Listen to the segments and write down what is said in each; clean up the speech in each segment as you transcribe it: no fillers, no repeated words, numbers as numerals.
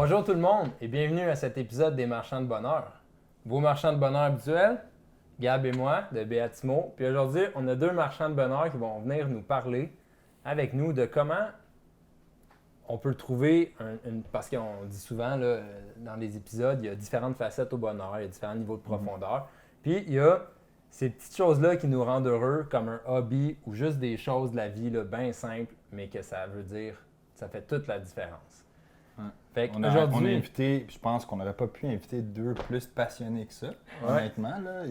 Bonjour tout le monde et bienvenue à cet épisode des Marchands de Bonheur. Vos marchands de bonheur habituels, Gab et moi de Béatimo. Puis aujourd'hui, on a deux marchands de bonheur qui vont venir nous parler avec nous de comment on peut trouver parce qu'on dit souvent là, dans les épisodes, il y a différentes facettes au bonheur, il y a différents niveaux de profondeur. Puis il y a ces petites choses-là qui nous rendent heureux, comme un hobby ou juste des choses de la vie là, bien simples, mais que ça veut dire, ça fait toute la différence. Ouais. Fait On a invité, je pense qu'on n'aurait pas pu inviter deux plus passionnés que ça, honnêtement. Là,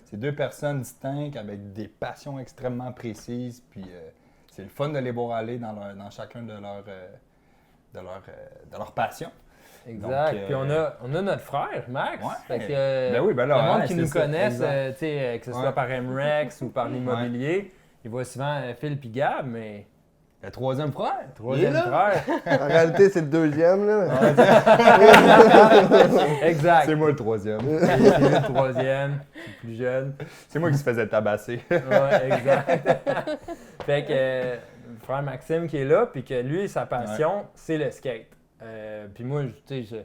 c'est deux personnes distinctes avec des passions extrêmement précises, puis c'est le fun de les voir aller dans chacun de leurs passions. Exact. Donc, puis on a notre frère, Max. Ouais. Fait que, Ben oui, ben là, le monde ouais, qui c'est nous ça, connaisse, exact. que ce soit par MREX ou par l'immobilier, il voit souvent Phil puis Gab, mais Le troisième frère. troisième Il est là. frère. En réalité, c'est le deuxième, là. Exact. C'est moi le troisième. C'est le troisième, c'est plus jeune. C'est moi qui se faisait tabasser. Ouais, exact. Fait que le frère Maxime qui est là, puis que lui, sa passion, c'est le skate. Puis moi, tu sais, je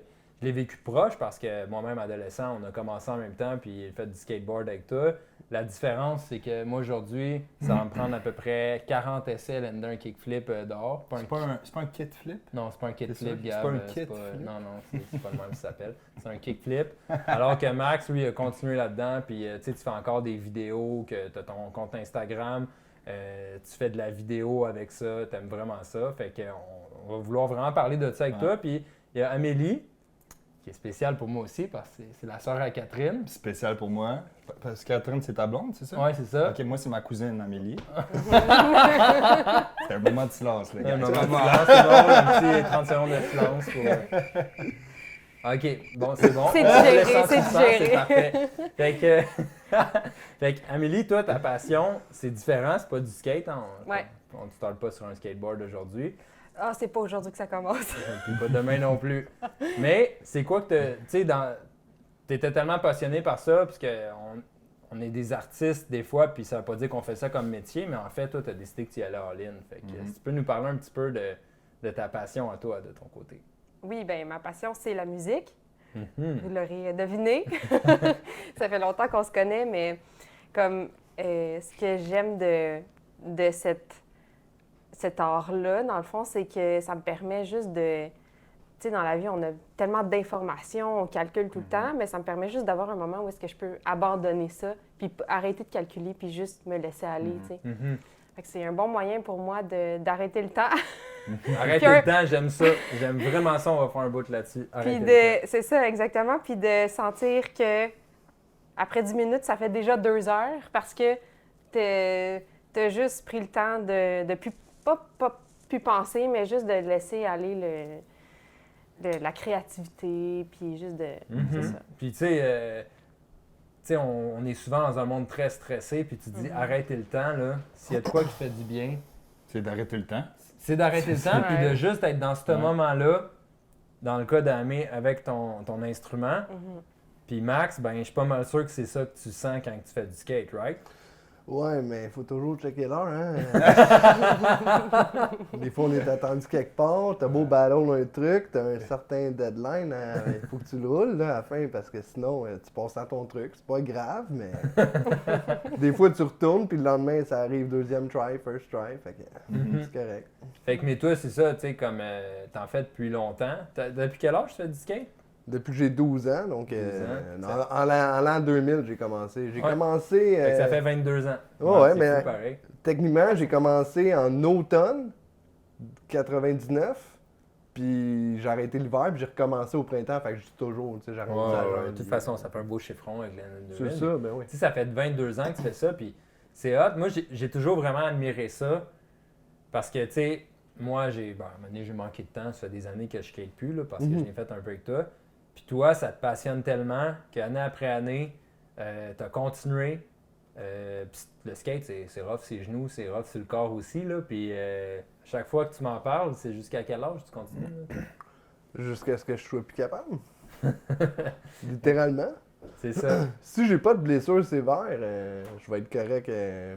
l'ai vécu proche parce que moi-même, adolescent, on a commencé en même temps, puis il a fait du skateboard avec toi. La différence, c'est que moi, aujourd'hui, ça va me prendre à peu près 40 essais l'un d'un kickflip dehors. C'est pas un kit flip? Non, c'est pas un kickflip, C'est Gab. pas un kickflip? Non, c'est pas le même que ça s'appelle. C'est un kickflip. Alors que Max, lui, a continué là-dedans. Puis, tu fais encore des vidéos, que tu as ton compte Instagram. Tu fais de la vidéo avec ça. Tu aimes vraiment ça. Fait qu'on va vouloir vraiment parler de ça avec toi. Puis, il y a Amélie, qui est spéciale pour moi aussi, parce que c'est la sœur à Catherine. Spécial pour moi. Parce que Catherine, c'est ta blonde, c'est ça? Oui, c'est ça. Ok, moi, c'est ma cousine Amélie. C'est un moment de silence, les Un gars. moment de silence, c'est bon, un petit 30 secondes de silence pour... OK, bon, c'est bon. C'est On digéré, laisse en c'est suspens, digéré. c'est parfait. Fait que... fait que, Amélie, toi, ta passion, c'est différent, c'est pas du skate. Ouais. On ne starte pas sur un skateboard aujourd'hui. Ah, c'est pas aujourd'hui que ça commence. Puis pas demain non plus. Mais c'est quoi que tu sais, t'étais tellement passionné par ça, puisque on est des artistes des fois, puis ça veut pas dire qu'on fait ça comme métier, mais en fait, toi, tu as décidé que tu y allais all-in. Fait que si tu peux nous parler un petit peu de ta passion à toi, de ton côté. Oui, bien, ma passion, c'est la musique. Mhm. Vous l'aurez deviné. Ça fait longtemps qu'on se connaît, mais comme ce que j'aime de cet art-là, dans le fond, c'est que ça me permet juste de... Tu sais, dans la vie, on a tellement d'informations, on calcule tout le temps, mais ça me permet juste d'avoir un moment où est-ce que je peux abandonner ça, puis arrêter de calculer, puis juste me laisser aller, tu sais. Mhm. Fait que c'est un bon moyen pour moi d'arrêter le temps. Arrêtez le temps, j'aime ça. J'aime vraiment ça, on va faire un bout là-dessus. Arrêtez Puis le temps. c'est ça, exactement. Puis de sentir que après 10 minutes, ça fait déjà 2 heures parce que t'as juste pris le temps de plus, pas plus penser, mais juste de laisser aller la créativité, puis juste de... C'est ça. Puis tu sais, on est souvent dans un monde très stressé, puis tu te dis arrêtez le temps, là. S'il y a de quoi qui fait du bien, C'est d'arrêter le temps. c'est d'arrêter le temps, puis de Ouais. juste être dans ce moment-là, dans le cas d'Amé, avec ton instrument. Puis Max, ben je suis pas mal sûr que c'est ça que tu sens quand tu fais du skate, right? Ouais, mais il faut toujours checker l'heure, hein. Des fois, on est attendu quelque part, t'as beau ballon un truc, t'as un certain deadline, il faut que tu le roules là, à la fin, parce que sinon, tu passes à ton truc. C'est pas grave, mais... Des fois, tu retournes, puis le lendemain, ça arrive deuxième try, first try, fait que c'est correct. Fait que, mais toi, c'est ça, tu sais, comme t'en fais depuis longtemps. Depuis quel âge tu fais du skate? Depuis que j'ai 12 ans, donc 12 ans. en l'an 2000, j'ai commencé. J'ai Ouais. commencé... Fait que ça fait 22 ans. ouais, c'est mais- fou, pareil. Techniquement, j'ai commencé en automne 99, puis j'ai arrêté l'hiver, puis j'ai recommencé au printemps, fait que je suis toujours, tu sais, j'ai arrêté à Ouais, janvier. de toute façon, ça fait un beau chiffron avec l'année 2000. C'est ça, ben oui. Tu sais, ça fait 22 ans que tu fais ça, puis c'est hot. Moi, j'ai toujours vraiment admiré ça, parce que, tu sais, moi, à un moment donné, j'ai manqué de temps, ça fait des années que je skate plus, là, parce que je l'ai fait un peu avec toi. Puis toi, ça te passionne tellement qu'année après année, tu as continué. Puis le skate, c'est rough ses genoux, c'est rough sur le corps aussi, là. Puis chaque fois que tu m'en parles, c'est jusqu'à quel âge tu continues, là? Jusqu'à ce que je sois plus capable. Littéralement. C'est ça. Si j'ai pas de blessure sévère, je vais être correct.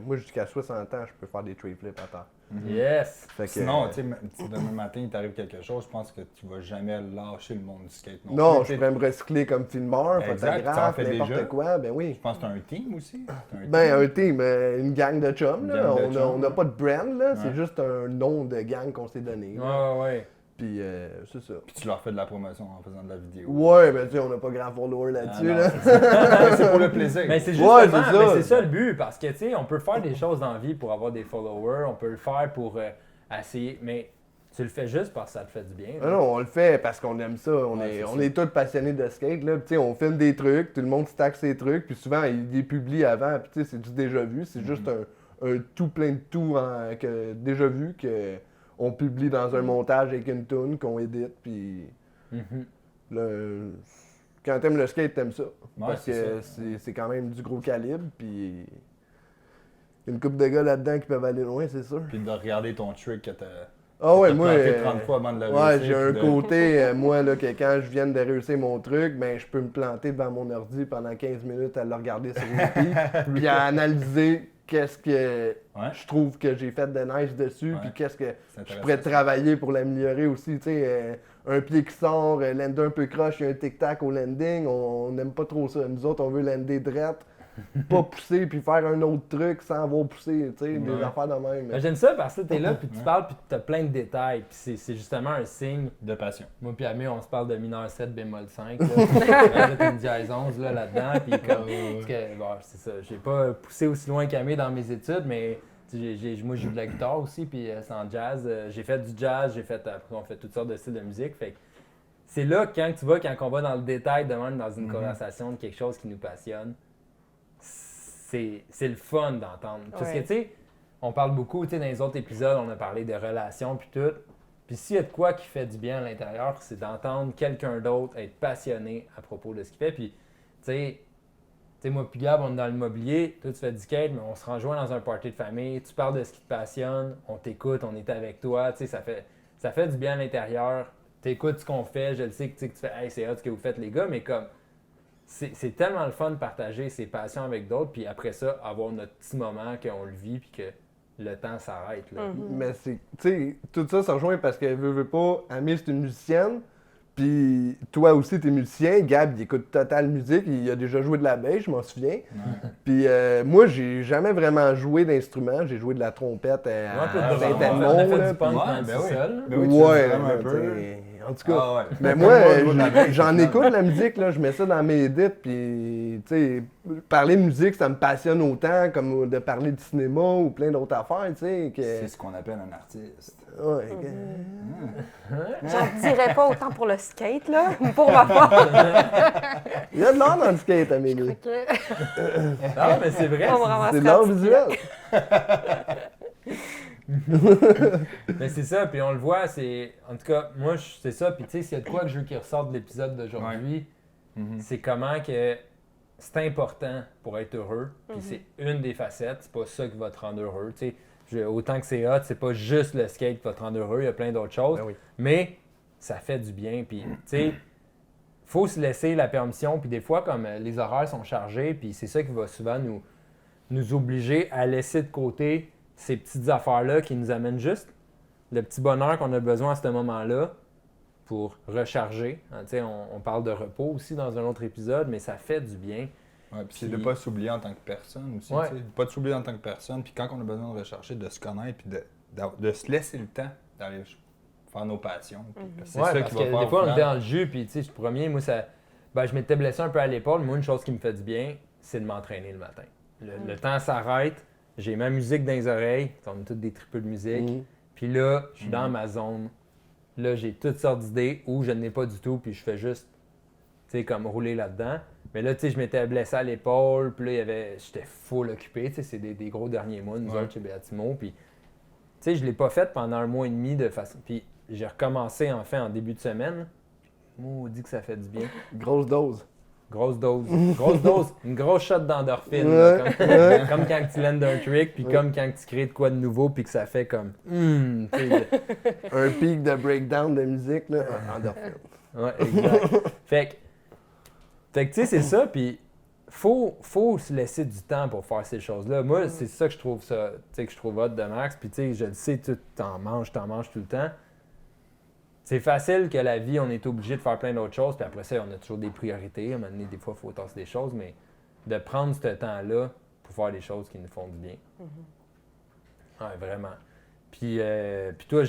Moi, jusqu'à 60 ans, je peux faire des tree flips à terre. Yes! Fait que, Sinon, tu sais, si demain matin il t'arrive quelque chose, je pense que tu vas jamais lâcher le monde du skate. non, plus. je pourrais me recycler comme filmeur, Exact, tu en photographe, fais déjà. n'importe quoi. Ben oui. Je pense que t'as un team aussi. T'as un Ben, team. un team, une gang de chums. Là. Une gang de On n'a chums. pas de brand, là. C'est Ouais. juste un nom de gang qu'on s'est donné. là. Ouais. Puis, c'est ça. Puis tu leur fais de la promotion en faisant de la vidéo. Ouais, ben, tu sais, on n'a pas grand follower Ah, là-dessus, non, là. c'est c'est pour le plaisir. Mais c'est Ouais, justement, c'est ça. mais c'est ça le but, parce que, tu sais, on peut faire des choses dans la vie pour avoir des followers, on peut le faire pour essayer, mais tu le fais juste parce que ça te fait du bien. Ah non, on le fait parce qu'on aime ça. On est tous passionnés de skate. Là. Puis, tu sais, on filme des trucs, tout le monde stack ses trucs, puis souvent, il les publie avant. Puis, tu sais, c'est du déjà vu. C'est juste un tout plein de tout déjà vu qu'on publie dans un montage avec une tune qu'on édite. Puis, Mhm. là, quand t'aimes le skate, t'aimes ça. Ouais, parce c'est que ça. c'est quand même du gros calibre. Puis, il y a une couple de gars là-dedans qui peuvent aller loin, c'est sûr. Puis de regarder ton trick que t'as. Ah ouais, t'as moi. planté 30 fois avant de le Ouais, réussir, j'ai un puis de- côté, moi, là, que quand je viens de réussir mon truc, ben, je peux me planter devant mon ordi pendant 15 minutes à le regarder sur repeat, puis à analyser qu'est-ce que Ouais. je trouve que j'ai fait de nice dessus, Ouais. puis qu'est-ce que C'est je intéressant, pourrais ça. travailler pour l'améliorer aussi. Tu sais, un pied qui sort, lander un peu croche, il y a un tic-tac au landing, on n'aime pas trop ça. Nous autres, on veut lander drette, pas pousser, puis faire un autre truc sans avoir poussé, tu sais, des Ouais. affaires de même. Ben, j'aime ça parce que t'es là, puis tu Ouais. parles, puis t'as plein de détails, puis c'est justement un signe. De passion. Moi puis Amé, on se parle de mineur 7 bémol 5, là. T'as une dièse 11 là-dedans, puis comme... parce que, bon, c'est ça, j'ai pas poussé aussi loin qu'Amé dans mes études, mais moi, j'ai eu de la guitare aussi, puis c'est en jazz. J'ai fait du jazz, on fait toutes sortes de styles de musique. Fait que c'est là, quand on va dans le détail de même dans une conversation de quelque chose qui nous passionne, c'est le fun d'entendre. Parce que, Ouais. tu sais, on parle beaucoup, tu sais, dans les autres épisodes, on a parlé de relations, puis tout. Puis s'il y a de quoi qui fait du bien à l'intérieur, c'est d'entendre quelqu'un d'autre être passionné à propos de ce qu'il fait. Puis, tu sais, moi puis Gab, on est dans l'immobilier, toi tu fais du skate, mais on se rejoint dans un party de famille, tu parles de ce qui te passionne, on t'écoute, on est avec toi, tu sais, ça fait du bien à l'intérieur. T'écoutes ce qu'on fait, je le sais que tu fais « Hey, c'est hot ce que vous faites les gars », mais comme, c'est tellement le fun de partager ses passions avec d'autres, puis après ça, avoir notre petit moment qu'on le vit, puis que le temps s'arrête, là. Mais c'est, tu sais, tout ça se rejoint parce que veut pas, Amé c'est une musicienne, puis toi aussi t'es musicien, Gab il écoute total musique, il a déjà joué de la bass, je m'en souviens. Puis moi j'ai jamais vraiment joué d'instrument, j'ai joué de la trompette à Ouais, puis vingtaine de on a mots, fait là, du punk puis- dans le ben oui. sous-sol. Ben oui, tu ouais, fais vraiment un là, peu. t'sais, en tout cas. Ah ouais. Mais Moi, moi, je joue de la bass, j'en finalement. écoute la musique, là, je mets ça dans mes edits, puis, tu sais, parler de musique, ça me passionne autant comme de parler de cinéma ou plein d'autres affaires, tu sais, C'est que... ce qu'on appelle un artiste. Ouais, J'en dirais pas autant pour le skate, là, pour ma part. il y a de l'art dans le skate, Amélie. Non, mais c'est vrai. On me ramassera C'est de l'art petit visuel. Mais c'est ça, puis on le voit, en tout cas, moi, c'est ça, puis tu sais, s'il y a de quoi que je veux qu'il ressorte de l'épisode d'aujourd'hui, c'est comment que c'est important pour être heureux, puis c'est une des facettes, c'est pas ça qui va te rendre heureux, tu sais. Autant que c'est hot, c'est pas juste le skate qui va te rendre heureux, il y a plein d'autres choses, Ben oui. mais ça fait du bien, puis tu sais, faut se laisser la permission, puis des fois, comme les horaires sont chargés, puis c'est ça qui va souvent nous obliger à laisser de côté ces petites affaires-là qui nous amènent juste le petit bonheur qu'on a besoin à ce moment-là pour recharger. Hein, tu sais, on parle de repos aussi dans un autre épisode, mais ça fait du bien. Ouais, puis c'est de Puis- ne pas s'oublier en tant que personne aussi. Ouais. Tu sais, de pas s'oublier en tant que personne. Puis quand on a besoin de rechercher, de se connaître, puis de se laisser le temps d'aller faire nos passions. Puis c'est Ouais, ça parce qui va que faire des au fois, on final. était dans le jus, puis tu sais, le premier, moi, je m'étais blessé un peu à l'épaule. Moi, une chose qui me fait du bien, c'est de m'entraîner le matin. Le temps s'arrête, j'ai ma musique dans les oreilles, on a toutes des triples de musique. Mhm. Puis là, je suis dans ma zone. Là, j'ai toutes sortes d'idées ou je n'ai pas du tout, puis je fais juste, tu sais, comme rouler là-dedans. Mais là, tu sais, je m'étais blessé à l'épaule, puis là, j'étais full occupé, tu sais, c'est des gros derniers mois, nous Ouais. autres, chez Béatimo. Puis, tu sais, je l'ai pas fait pendant un mois et demi de façon. Puis, j'ai recommencé, en début de semaine. Maudit que ça fait du bien. Grosse dose. Grosse dose. Grosse dose. Une grosse shot d'endorphine. Ouais, là, comme, ouais. comme quand tu landes un trick, puis Ouais. comme quand tu crées de quoi de nouveau, puis que ça fait comme. Tu sais, Un pic de breakdown de musique, là. Endorphine. ouais, exact. Fait que, tu Fait que tu sais, c'est ça, puis faut se laisser du temps pour faire ces choses-là. Moi, c'est ça que je trouve ça, tu sais, que je trouve hot de Max, puis tu sais, je le sais, tu t'en manges tout le temps. C'est facile que la vie, on est obligé de faire plein d'autres choses, puis après ça, on a toujours des priorités. À un moment donné, des fois, il faut tasser des choses, mais de prendre ce temps-là pour faire des choses qui nous font du bien. Ouais, vraiment. Puis toi,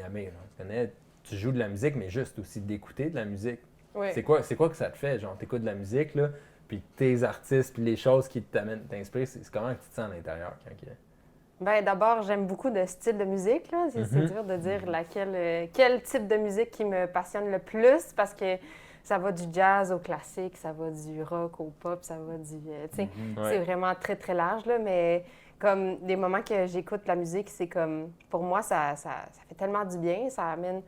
Amir, on se connaît, tu joues de la musique, mais juste aussi d'écouter de la musique. Oui. C'est quoi que ça te fait? Genre, t'écoutes de la musique, là, puis tes artistes, puis les choses qui t'inspirent, c'est comment que tu te sens à l'intérieur quand Ben, d'abord, j'aime beaucoup de style de musique. Là. C'est dur de dire quel type de musique qui me passionne le plus parce que ça va du jazz au classique, ça va du rock au pop, ça va du... C'est vraiment très, très large, là, mais comme des moments que j'écoute la musique, c'est comme... Pour moi, ça fait tellement du bien, ça amène...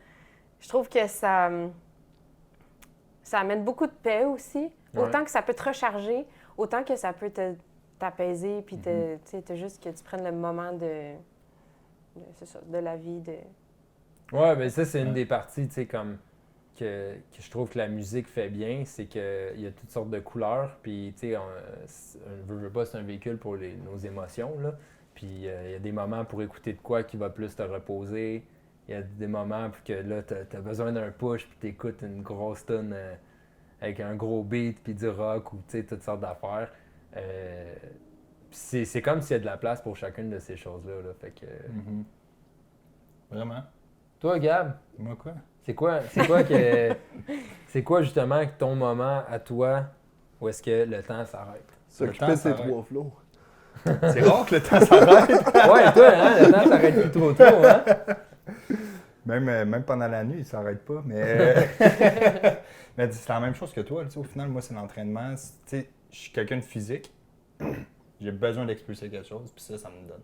Je trouve que ça amène beaucoup de paix aussi. Autant que ça peut te recharger, autant que ça peut t'apaiser, puis t'as juste que tu prennes le moment de la vie. Ouais, ben ça, c'est une des parties, tu sais, comme que je trouve que la musique fait bien, c'est qu'il y a toutes sortes de couleurs, puis tu sais, veut pas, c'est un véhicule pour nos émotions, là. Puis il y a des moments pour écouter de quoi qui va plus te reposer. Il y a des moments pour que là, t'as besoin d'un push, puis t'écoutes une grosse tune avec un gros beat, puis du rock, ou tu sais, toutes sortes d'affaires. C'est comme s'il y a de la place pour chacune de ces choses-là. Là. Fait que... Vraiment? Toi, Gab? Moi, quoi? C'est quoi justement ton moment à toi où est-ce que le temps s'arrête? S'occuper de ses 3 flots. C'est rare que le temps s'arrête. Ouais, toi, hein? Le temps s'arrête plus trop, hein? Même pendant la nuit, il s'arrête pas. Mais, mais c'est la même chose que toi. Au final, moi, c'est l'entraînement. Je suis quelqu'un de physique. J'ai besoin d'expulser quelque chose, puis ça me donne.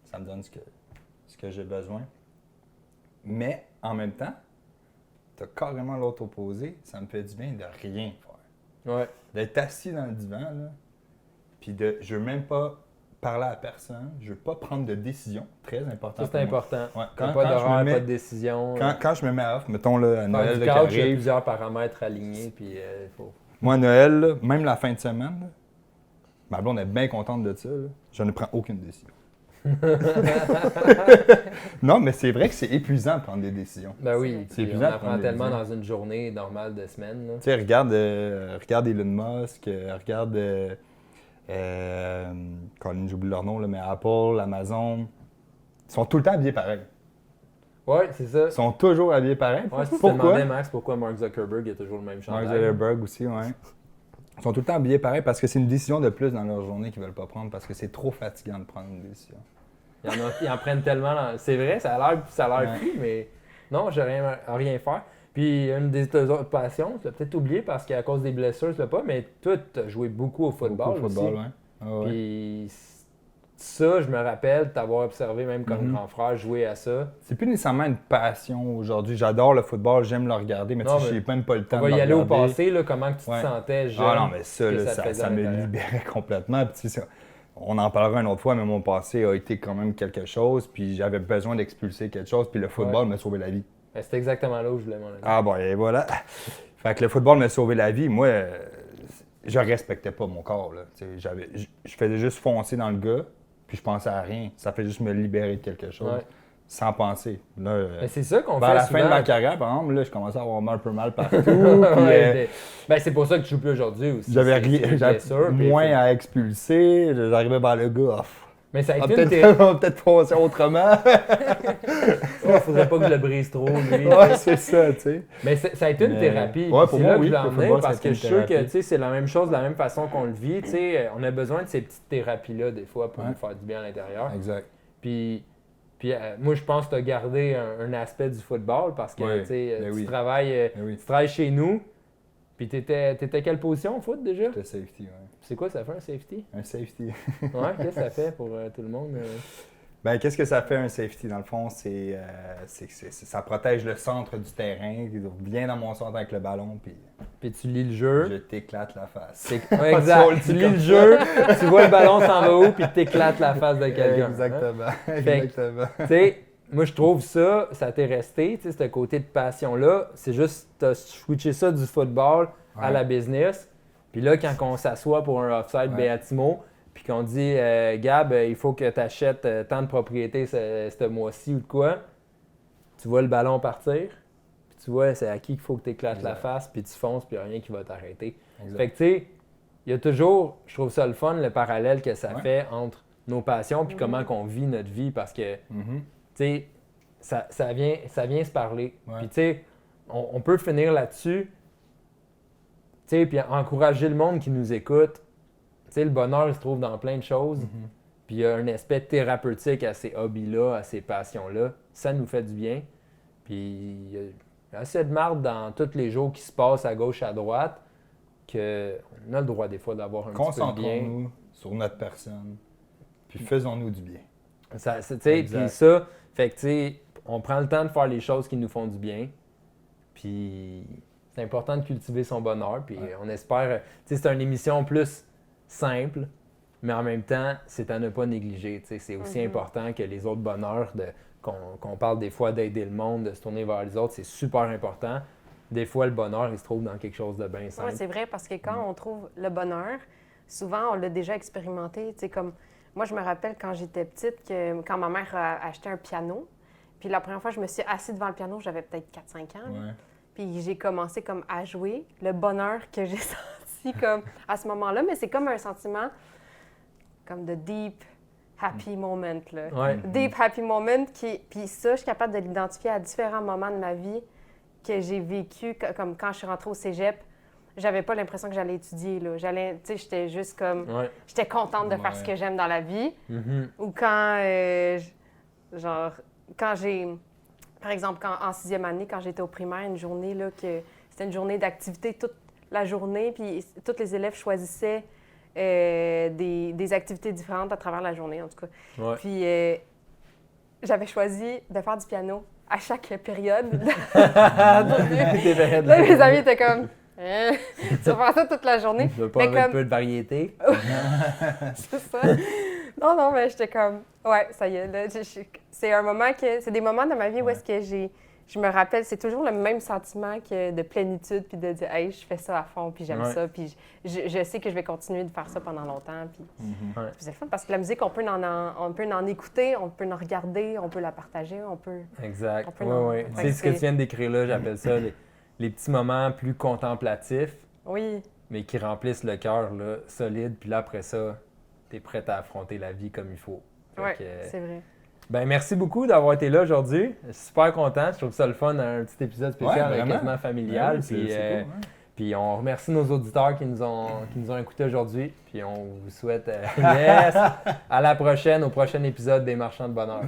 Ça me donne ce que j'ai besoin. Mais en même temps, tu as carrément l'autre opposé. Ça me fait du bien de rien faire. Ouais. D'être assis dans le divan, là, puis je veux même pas parler à personne. Je veux pas prendre de décision. Très important. Ça, c'est important. Ouais. Pas d'horaire, pas de décision. Quand je me mets off, mettons là, à Noël, du là, couch, qui il y a arrive, plusieurs paramètres alignés, puis il faut... moi, Noël, là, même la fin de semaine, là, ma blonde est bien contente de ça. Là. Je ne prends aucune décision. Non, mais c'est vrai que c'est épuisant de prendre des décisions. Ben oui, C'est on épuisant de apprend prendre des tellement décisions. dans une journée normale de semaine. Là. Tu sais, regarde Elon Musk, regarde Colin, j'oublie leur nom, là, mais Apple, Amazon. Ils sont tout le temps habillés pareil. Ouais, c'est ça. Ils sont toujours habillés pareil. Ouais, si tu te Pourquoi? demandais, Max, pourquoi Mark Zuckerberg a toujours le même chandail. Mark Zuckerberg aussi, ouais. Ils sont tout le temps habillés pareil parce que c'est une décision de plus dans leur journée qu'ils veulent pas prendre parce que c'est trop fatigant de prendre une décision. Ils en prennent tellement. C'est vrai, ça a l'air fou, mais non, j'ai rien faire. Puis une des autres passions, tu l'as peut-être oublié parce qu'à cause des blessures, tu l'as pas, mais toi, tu as joué beaucoup au football. Beaucoup au football, aussi. ouais. Ah ouais. Puis ça, je me rappelle t'avoir observé même comme grand frère jouer à ça. C'est plus nécessairement une passion aujourd'hui. J'adore le football, j'aime le regarder, mais Non, tu sais, mais j'ai même pas le temps On de va le y aller au regarder. passé, là, comment que tu Ouais. te sentais jeune. Ah non, mais ça, que là, ça te faisait ça à me l'intérieur. libérait complètement. Puis, tu sais, on en parlera une autre fois, mais mon passé a été quand même quelque chose, puis j'avais besoin d'expulser quelque chose, puis le football m'a sauvé la vie. Ben, c'est exactement là où je voulais m'en aller. Ah bon, et voilà. Fait que le football m'a sauvé la vie. Moi, je respectais pas mon corps. Là. Tu sais, je faisais juste foncer dans le gars, puis je pensais à rien. Ça fait juste me libérer de quelque chose, Ouais. sans penser. Là, Mais c'est ça qu'on fait vers la souvent. fin de ma carrière, par exemple, là, je commençais à avoir un peu mal partout. puis, Ouais, ben, c'est pour ça que tu joues plus aujourd'hui aussi. j'avais C'est une blessure, puis moins c'est- à expulser. J'arrivais vers le gars. Mais ça a On été va une peut-être on va peut-être foncer autrement. Il faudrait pas que je le brise trop, lui. Ouais, c'est ça, tu sais. Mais ça a été une Mais- thérapie. Ouais, Puis pour c'est moi, là que oui, je l'ai le emmené football, parce ça a été que je une suis sûr que thérapie. tu sais, c'est la même chose de la même façon qu'on le vit. Tu sais, on a besoin de ces petites thérapies-là, des fois, pour Ouais. nous faire du bien à l'intérieur. Exact. Puis moi, je pense que tu as gardé un aspect du football parce que Ouais, tu sais, ben tu oui. travailles, Ben oui. tu travailles chez nous. Puis t'étais quelle position au foot déjà? Le safety, ouais. C'est quoi ça fait un safety? Un safety. Ouais, qu'est-ce que ça fait pour tout le monde? Ben, qu'est-ce que ça fait un safety dans le fond? Ça protège le centre du terrain, bien dans mon centre avec le ballon, puis Puis tu lis le jeu. je t'éclate la face. Ouais, exact. On le Tu dit lis comme le jeu, tu vois le ballon s'en va où, puis t'éclates la face de quelqu'un. hein? Exactement. que- Exactement. Tu sais, moi je trouve ça t'est resté, tu sais, ce côté de passion-là. C'est juste, t'as switché ça du football à Ouais. la business. Puis là, quand on s'assoit pour un offside Béatimo, puis qu'on dit Gab, il faut que tu achètes tant de propriétés ce mois-ci ou de quoi, tu vois le ballon partir, puis tu vois c'est à qui qu'il faut que tu éclates la face, puis tu fonces, puis il n'y a rien qui va t'arrêter. Exact. Fait que tu sais, il y a toujours, je trouve ça le fun, le parallèle que ça fait entre nos passions puis comment qu'on vit notre vie, parce que, tu sais, ça vient se parler. Puis tu sais, on peut finir là-dessus, tu sais, puis encourager le monde qui nous écoute. Tu sais, le bonheur, il se trouve dans plein de choses. Puis il y a un aspect thérapeutique à ces hobbies-là, à ces passions-là. Ça nous fait du bien. Puis il y a assez de marde dans tous les jours qui se passent à gauche, à droite, qu'on a le droit des fois d'avoir un petit peu de bien. Concentrons-nous sur notre personne, puis faisons-nous du bien. Tu sais, puis ça, fait que tu sais, on prend le temps de faire les choses qui nous font du bien. Puis c'est important de cultiver son bonheur. Puis on espère, tu sais, c'est une émission plus simple, mais en même temps, c'est à ne pas négliger. Tu sais, c'est aussi important que les autres bonheurs, qu'on parle des fois d'aider le monde, de se tourner vers les autres, c'est super important. Des fois, le bonheur, il se trouve dans quelque chose de bien simple. Oui, c'est vrai, parce que quand on trouve le bonheur, souvent, on l'a déjà expérimenté. Tu sais, comme moi, je me rappelle quand j'étais petite, que quand ma mère a acheté un piano, puis la première fois, je me suis assise devant le piano, j'avais peut-être 4-5 ans. Ouais. Puis j'ai commencé comme à jouer. Le bonheur que j'ai senti comme à ce moment-là, mais c'est comme un sentiment comme de deep happy moment. Là. Ouais. Deep happy moment. Puis ça, je suis capable de l'identifier à différents moments de ma vie que j'ai vécu, comme quand je suis rentrée au cégep. J'avais pas l'impression que j'allais étudier. Là. J'étais juste comme... J'étais contente de faire ce que j'aime dans la vie. Ou quand, quand j'ai... Par exemple, en 6e année, quand j'étais au primaire, une journée, là, c'était une journée d'activité toute la journée, puis tous les élèves choisissaient des activités différentes à travers la journée, en tout cas. Ouais. Puis j'avais choisi de faire du piano à chaque période. Là, Là, mes amis étaient comme... tu vas faire ça toute la journée. Tu veux pas avoir un peu de variété? C'est ça. Non, mais j'étais comme... Ouais, ça y est. Là, c'est un moment que... C'est des moments dans ma vie où est-ce que je me rappelle, c'est toujours le même sentiment que de plénitude, puis de dire, hey, je fais ça à fond, puis j'aime ça, puis je sais que je vais continuer de faire ça pendant longtemps. Puis c'est le fun parce que la musique, on peut en écouter, on peut en regarder, on peut la partager, on peut. Exact. Oui. C'est ce que tu viens de décrire là, j'appelle ça les petits moments plus contemplatifs, mais qui remplissent le cœur là, solide, puis là après ça, tu es prête à affronter la vie comme il faut. Oui, c'est vrai. Ben merci beaucoup d'avoir été là aujourd'hui. Je suis super content. Je trouve ça le fun, un petit épisode spécial quasiment familial. C'est cool, puis on remercie nos auditeurs qui nous ont écoutés aujourd'hui. Puis on vous souhaite à la prochaine, au prochain épisode des Marchands de Bonheur.